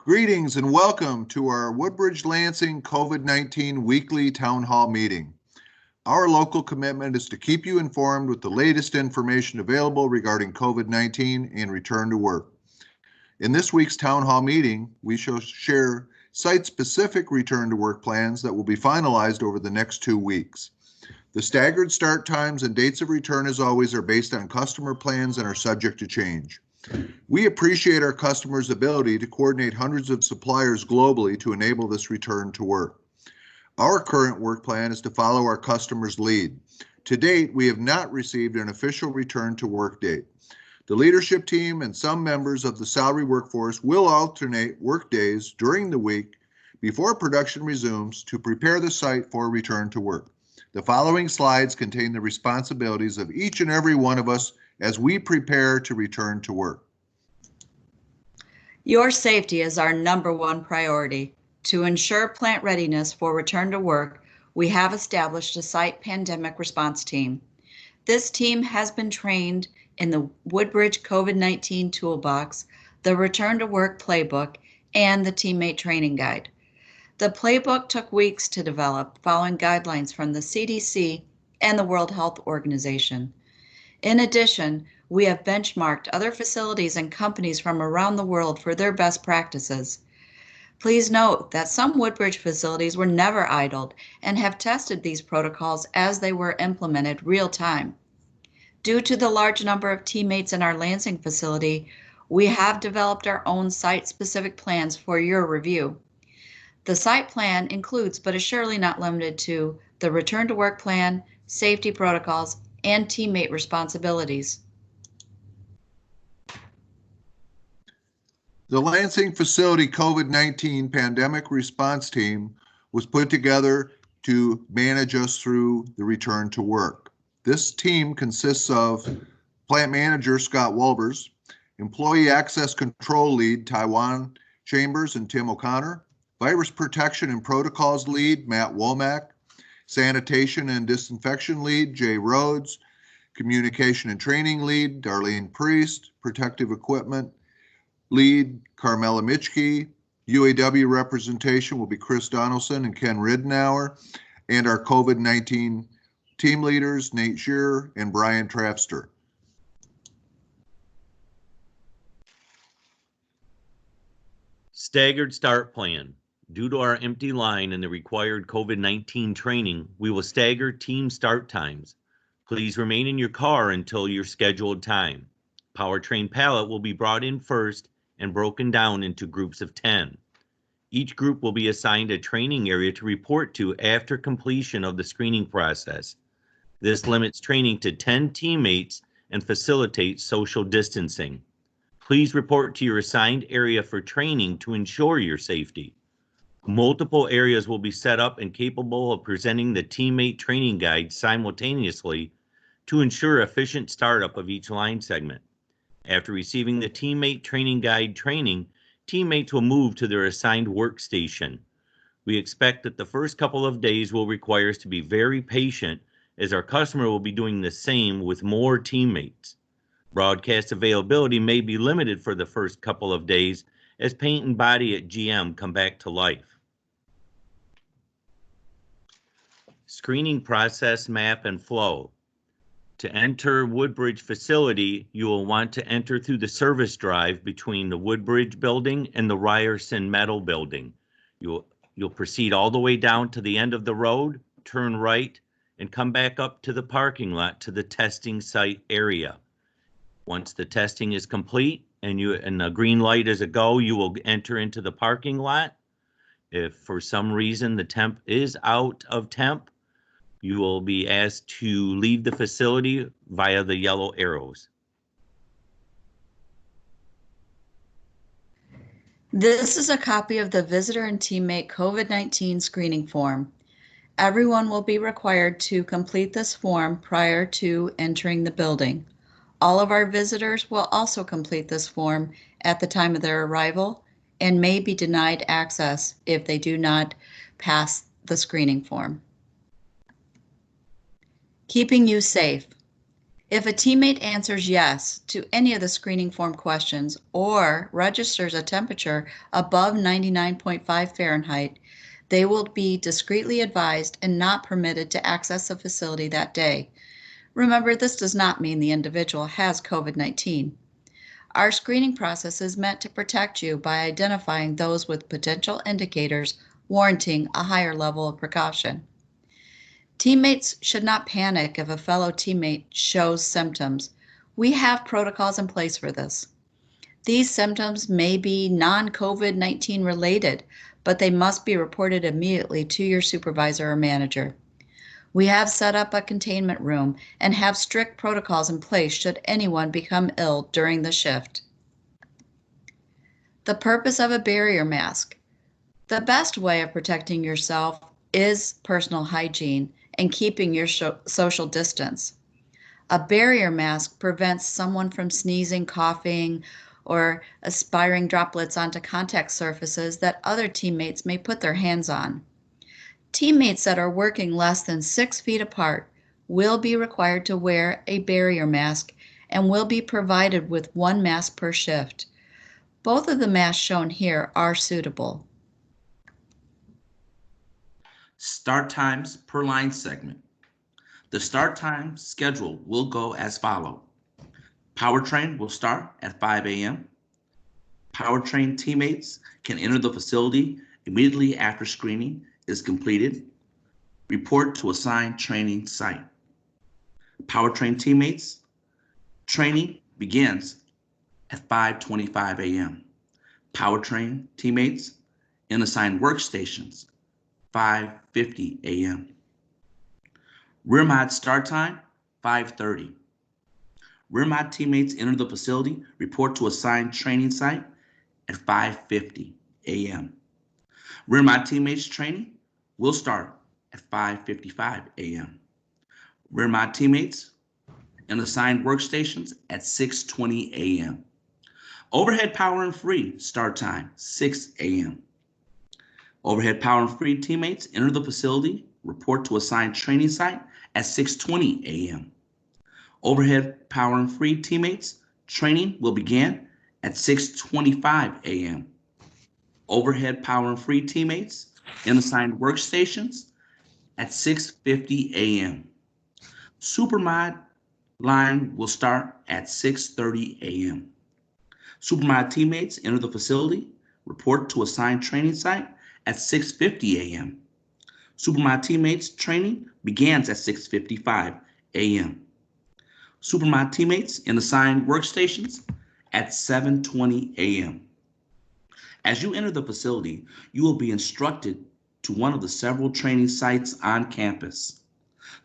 Greetings and welcome to our Woodbridge Lansing COVID-19 weekly town hall meeting. Our local commitment is to keep you informed with the latest information available regarding COVID-19 and return to work. In this week's town hall meeting, we shall share site-specific return to work plans that will be finalized over the next 2 weeks. The staggered start times and dates of return, as always, are based on customer plans and are subject to change. We appreciate our customers' ability to coordinate hundreds of suppliers globally to enable this return to work. Our current work plan is to follow our customers' lead. To date, we have not received an official return to work date. The leadership team and some members of the salary workforce will alternate work days during the week before production resumes to prepare the site for return to work. The following slides contain the responsibilities of each and every one of us as we prepare to return to work. Your safety is our #1 priority. To ensure plant readiness for return to work, we have established a site pandemic response team. This team has been trained in the Woodbridge COVID-19 Toolbox, the Return to Work Playbook, and the Teammate Training Guide. The playbook took weeks to develop, following guidelines from the CDC and the World Health Organization. In addition, we have benchmarked other facilities and companies from around the world for their best practices. Please note that some Woodbridge facilities were never idled and have tested these protocols as they were implemented real time. Due to the large number of teammates in our Lansing facility, we have developed our own site-specific plans for your review. The site plan includes, but is surely not limited to, the return to work plan, safety protocols, and teammate responsibilities. The Lansing facility COVID-19 pandemic response team was put together to manage us through the return to work. This team consists of plant manager Scott Wolbers, employee access control lead Taiwan Chambers and Tim O'Connor, virus protection and protocols lead Matt Womack, sanitation and disinfection lead Jay Rhodes, communication and training lead Darlene Priest, protective equipment lead Carmela Mitchke, UAW representation will be Chris Donaldson and Ken Ridenour, and our COVID-19 team leaders Nate Shearer and Brian Trafster. Staggered start plan. Due to our empty line and the required COVID-19 training, we will stagger team start times. Please remain in your car until your scheduled time. Powertrain pallet will be brought in first and broken down into groups of 10. Each group will be assigned a training area to report to after completion of the screening process. This limits training to 10 teammates and facilitates social distancing. Please report to your assigned area for training to ensure your safety. Multiple areas will be set up and capable of presenting the teammate training guide simultaneously to ensure efficient startup of each line segment. After receiving the teammate training guide training, teammates will move to their assigned workstation. We expect that the first couple of days will require us to be very patient, as our customer will be doing the same with more teammates. Broadcast availability may be limited for the first couple of days as paint and body at GM come back to life. Screening process map and flow. To enter Woodbridge facility, you will want to enter through the service drive between the Woodbridge building and the Ryerson Metal building. You'll proceed all the way down to the end of the road, turn right, and come back up to the parking lot to the testing site area. Once the testing is complete and the green light is a go, you will enter into the parking lot. If for some reason the temp is out of temp, you will be asked to leave the facility via the yellow arrows. This is a copy of the visitor and teammate COVID-19 screening form. Everyone will be required to complete this form prior to entering the building. All of our visitors will also complete this form at the time of their arrival and may be denied access if they do not pass the screening form. Keeping you safe. If a teammate answers yes to any of the screening form questions or registers a temperature above 99.5 Fahrenheit, they will be discreetly advised and not permitted to access the facility that day. Remember, this does not mean the individual has COVID-19. Our screening process is meant to protect you by identifying those with potential indicators warranting a higher level of precaution. Teammates should not panic if a fellow teammate shows symptoms. We have protocols in place for this. These symptoms may be non-COVID-19 related, but they must be reported immediately to your supervisor or manager. We have set up a containment room and have strict protocols in place should anyone become ill during the shift. The purpose of a barrier mask. The best way of protecting yourself is personal hygiene and keeping your social distance. A barrier mask prevents someone from sneezing, coughing, or aspiring droplets onto contact surfaces that other teammates may put their hands on. Teammates that are working less than 6 feet apart will be required to wear a barrier mask and will be provided with 1 mask per shift. Both of the masks shown here are suitable. Start times per line segment. The start time schedule will go as follows. Powertrain will start at 5 a.m. Powertrain teammates can enter the facility immediately after screening is completed. Report to assigned training site. Powertrain teammates, training begins at 5:25 a.m. Powertrain teammates in assigned workstations, 5:50 a.m. Rear mod start time, 5:30. Rear mod teammates enter the facility, report to assigned training site at 5:50 a.m. Rear mod teammates training will start at 5:55 a.m. Rear mod teammates in assigned workstations at 6:20 a.m. Overhead power and free start time, 6 a.m. Overhead power and free teammates enter the facility, report to assigned training site at 6:20 a.m. Overhead power and free teammates training will begin at 6:25 a.m. Overhead power and free teammates in assigned workstations at 6:50 a.m. Supermod line will start at 6:30 a.m. Supermod teammates enter the facility, report to assigned training site at 6:50 a.m. Supermod teammates training begins at 6:55 a.m. Supermod teammates in assigned workstations at 7:20 a.m. As you enter the facility, you will be instructed to one of the several training sites on campus.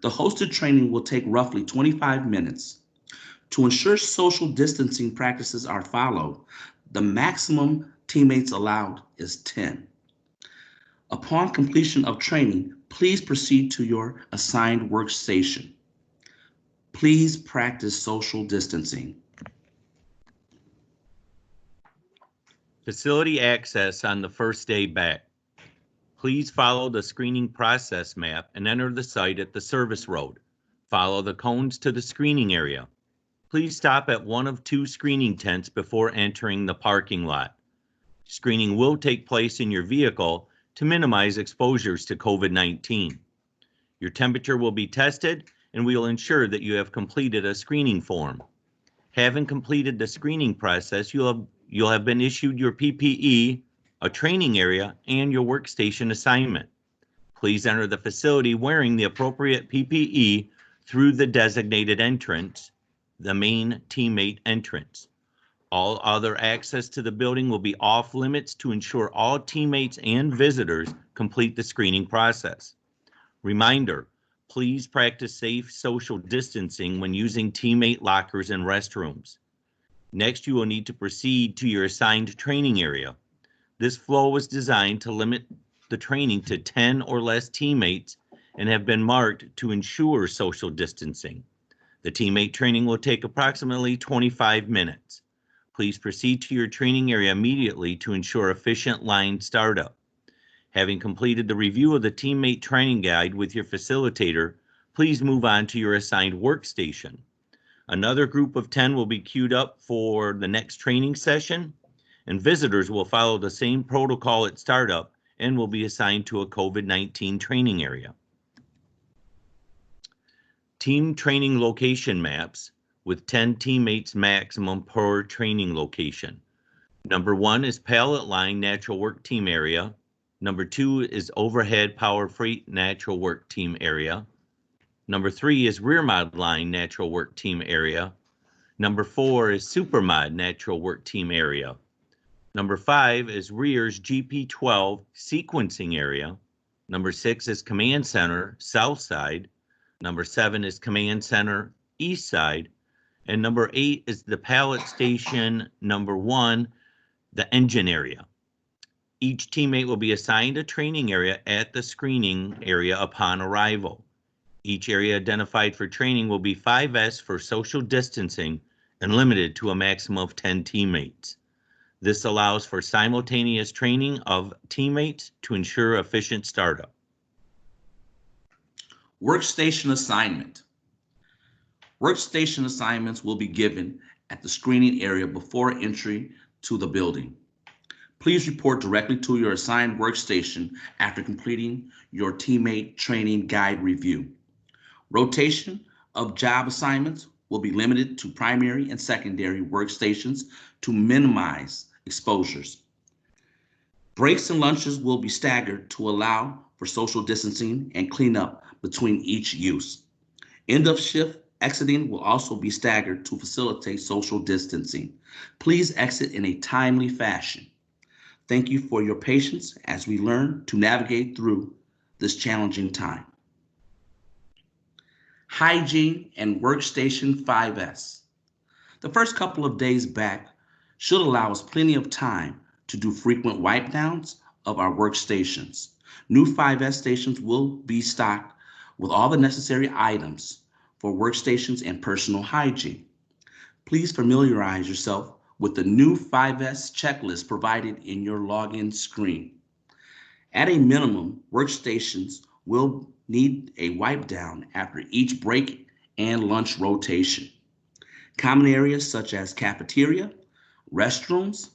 The hosted training will take roughly 25 minutes. To ensure social distancing practices are followed, the maximum teammates allowed is 10. Upon completion of training, please proceed to your assigned workstation. Please practice social distancing. Facility access on the first day back. Please follow the screening process map and enter the site at the service road. Follow the cones to the screening area. Please stop at one of 2 screening tents before entering the parking lot. Screening will take place in your vehicle to minimize exposures to COVID-19. Your temperature will be tested and we will ensure that you have completed a screening form. Having completed the screening process, you'll have been issued your PPE, a training area, and your workstation assignment. Please enter the facility wearing the appropriate PPE through the designated entrance, the main teammate entrance. All other access to the building will be off limits to ensure all teammates and visitors complete the screening process. Reminder, please practice safe social distancing when using teammate lockers and restrooms. Next, you will need to proceed to your assigned training area. This flow was designed to limit the training to 10 or less teammates and have been marked to ensure social distancing. The teammate training will take approximately 25 minutes. Please proceed to your training area immediately to ensure efficient line startup. Having completed the review of the teammate training guide with your facilitator, please move on to your assigned workstation. Another group of 10 will be queued up for the next training session, and visitors will follow the same protocol at startup and will be assigned to a COVID-19 training area. Team training location maps with 10 teammates maximum per training location. Number 1 is pallet line natural work team area. Number 2 is overhead power freight natural work team area. Number 3 is rear mod line natural work team area. Number 4 is super mod natural work team area. Number 5 is rear's GP12 sequencing area. Number 6 is command center south side. Number 7 is command center east side. And number 8 is the pallet station number 1, the engine area. Each teammate will be assigned a training area at the screening area upon arrival. Each area identified for training will be 5S for social distancing and limited to a maximum of 10 teammates. This allows for simultaneous training of teammates to ensure efficient startup. Workstation assignment. Workstation assignments will be given at the screening area before entry to the building. Please report directly to your assigned workstation after completing your teammate training guide review. Rotation of job assignments will be limited to primary and secondary workstations to minimize exposures. Breaks and lunches will be staggered to allow for social distancing and cleanup between each use. End of shift exiting will also be staggered to facilitate social distancing. Please exit in a timely fashion. Thank you for your patience as we learn to navigate through this challenging time. Hygiene and workstation 5S. The first couple of days back should allow us plenty of time to do frequent wipe downs of our workstations. New 5S stations will be stocked with all the necessary items for workstations and personal hygiene. Please familiarize yourself with the new 5S checklist provided in your login screen. At a minimum, workstations will need a wipe down after each break and lunch rotation. Common areas such as cafeteria, restrooms,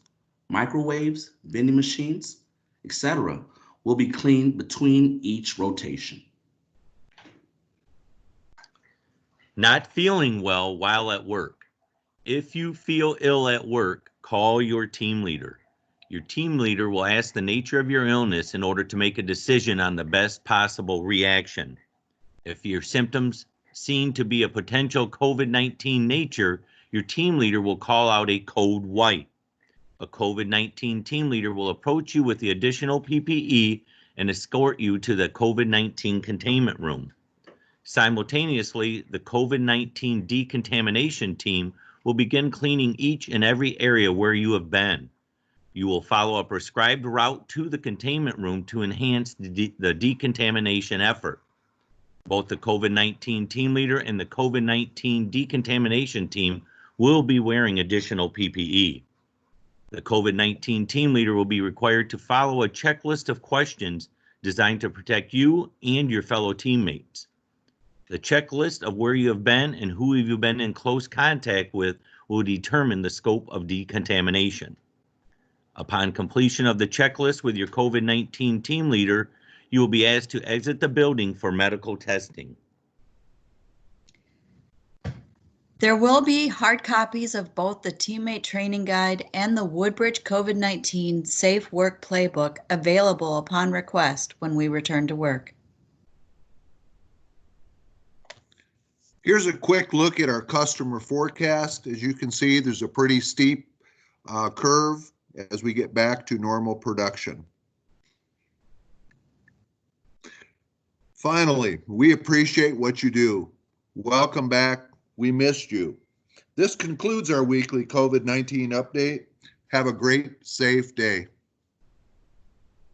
microwaves, vending machines, etc. will be cleaned between each rotation. Not feeling well while at work. If you feel ill at work, call your team leader. Your team leader will ask the nature of your illness in order to make a decision on the best possible reaction. If your symptoms seem to be a potential COVID-19 nature, your team leader will call out a code white. A COVID-19 team leader will approach you with the additional PPE and escort you to the COVID-19 containment room. Simultaneously, the COVID-19 decontamination team will begin cleaning each and every area where you have been. You will follow a prescribed route to the containment room to enhance the decontamination effort. Both the COVID-19 team leader and the COVID-19 decontamination team will be wearing additional PPE. The COVID-19 team leader will be required to follow a checklist of questions designed to protect you and your fellow teammates. The checklist of where you have been and who you've been in close contact with will determine the scope of decontamination. Upon completion of the checklist with your COVID-19 team leader, you will be asked to exit the building for medical testing. There will be hard copies of both the Teammate Training Guide and the Woodbridge COVID-19 Safe Work Playbook available upon request when we return to work. Here's a quick look at our customer forecast. As you can see, there's a pretty steep curve as we get back to normal production. Finally, we appreciate what you do. Welcome back. We missed you. This concludes our weekly COVID-19 update. Have a great, safe day.